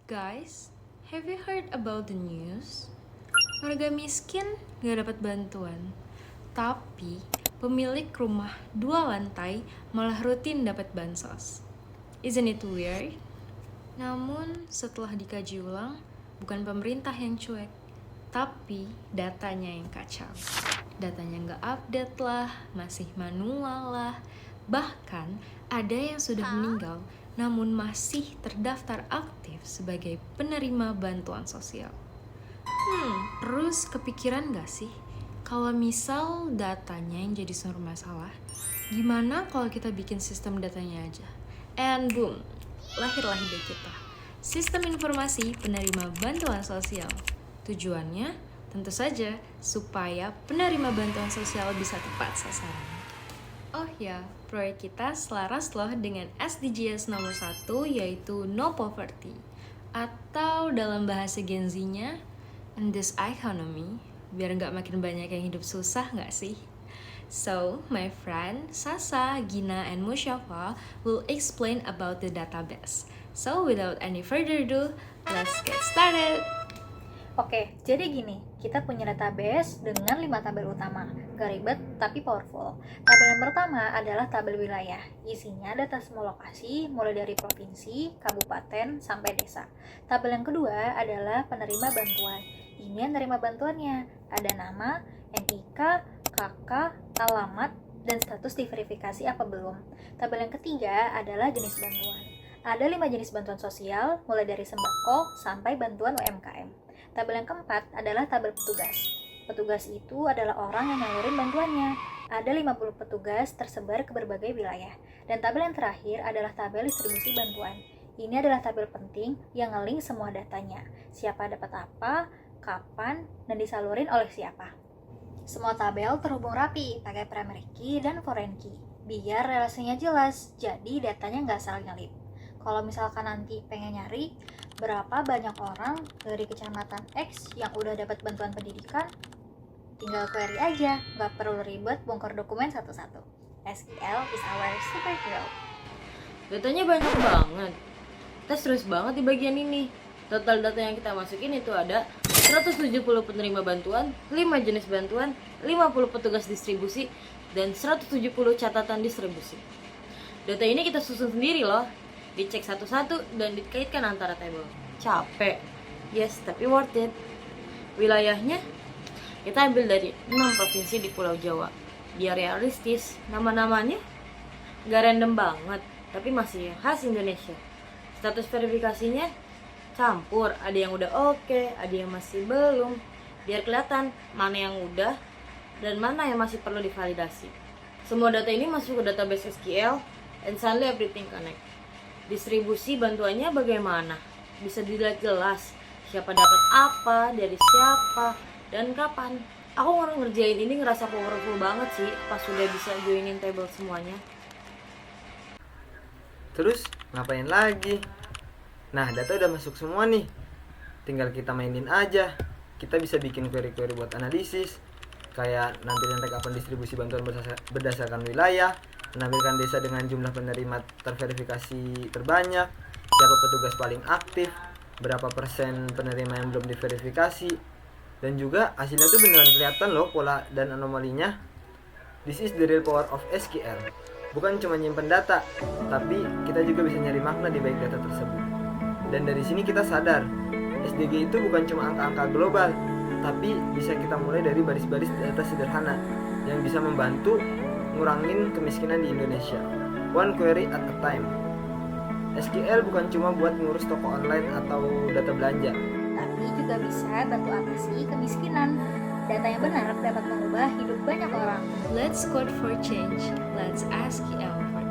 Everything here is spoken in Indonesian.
Guys, have you heard about the news? Warga miskin gak dapat bantuan, tapi pemilik rumah 2 lantai malah rutin dapat bansos. Isn't it weird? Namun setelah dikaji ulang, bukan pemerintah yang cuek, tapi datanya yang kacau. Datanya nggak update lah, masih manual lah, bahkan ada yang sudah meninggal namun masih terdaftar aktif sebagai penerima bantuan sosial. Terus kepikiran gak sih, kalau misal datanya yang jadi sumber masalah, gimana kalau kita bikin sistem datanya aja? And boom, lahirlah ide kita. Sistem informasi penerima bantuan sosial. Tujuannya tentu saja supaya penerima bantuan sosial bisa tepat sasaran. Oh ya, proyek kita selaras loh dengan SDGs nomor 1 yaitu No Poverty. Atau dalam bahasa Gen Z-nya, in this economy, biar nggak makin banyak yang hidup susah nggak sih? So, my friend Sasa, Gina, and Musyafa will explain about the database. So, without any further ado, let's get started! Oke, jadi gini, kita punya database dengan 5 tabel utama, gak ribet tapi powerful. Tabel yang pertama adalah tabel wilayah, isinya data semua lokasi, mulai dari provinsi, kabupaten, sampai desa. Tabel yang kedua adalah penerima bantuan, ini yang nerima bantuannya, ada nama, NIK, KK, alamat, dan status diverifikasi apa belum. Tabel yang ketiga adalah jenis bantuan. Ada 5 jenis bantuan sosial, mulai dari sembako sampai bantuan UMKM. Tabel yang keempat adalah tabel petugas. Petugas itu adalah orang yang nyalurin bantuannya. Ada 50 petugas tersebar ke berbagai wilayah. Dan tabel yang terakhir adalah tabel distribusi bantuan. Ini adalah tabel penting yang nge-link semua datanya. Siapa dapat apa, kapan, dan disalurin oleh siapa. Semua tabel terhubung rapi pakai primary key dan foreign key. Biar relasinya jelas, jadi datanya nggak salah nyelip. Kalau misalkan nanti pengen nyari berapa banyak orang dari kecamatan X yang udah dapat bantuan pendidikan, tinggal query aja, nggak perlu ribet bongkar dokumen satu-satu. SQL is our superhero. Datanya banyak banget. Kita serius banget di bagian ini. Total data yang kita masukin itu ada 170 penerima bantuan, 5 jenis bantuan, 50 petugas distribusi, dan 170 catatan distribusi. Data ini kita susun sendiri loh. Dicek satu-satu dan dikaitkan antara tabel. Capek, yes, tapi worth it. Wilayahnya kita ambil dari 6 provinsi di Pulau Jawa. Biar realistis, nama-namanya gak random banget, tapi masih khas Indonesia. Status verifikasinya campur, ada yang udah oke, ada yang masih belum. Biar kelihatan mana yang udah dan mana yang masih perlu divalidasi. Semua data ini masuk ke database SQL and suddenly everything connect. Distribusi bantuannya bagaimana? Bisa dilihat jelas siapa dapat apa, dari siapa, dan kapan. Aku ngerjain ini ngerasa powerful banget sih pas sudah bisa joinin table semuanya. Terus ngapain lagi? Nah, data udah masuk semua nih. Tinggal kita mainin aja. Kita bisa bikin query-query buat analisis, kayak nampilin rekapan distribusi bantuan berdasarkan wilayah, menampilkan desa dengan jumlah penerima terverifikasi terbanyak, siapa petugas paling aktif, berapa persen penerima yang belum diverifikasi, dan juga hasilnya tuh beneran kelihatan loh pola dan anomalinya. This is the real power of SQL. Bukan cuma nyimpen data, tapi kita juga bisa nyari makna di balik data tersebut. Dan dari sini kita sadar, SDG itu bukan cuma angka-angka global, tapi bisa kita mulai dari baris-baris data sederhana yang bisa membantu ngurangin kemiskinan di Indonesia. One query at a time. SQL bukan cuma buat ngurus toko online atau data belanja, Tapi juga bisa bantu atasi kemiskinan. Data yang benar dapat mengubah hidup banyak orang. Let's code for change. Let's SQL for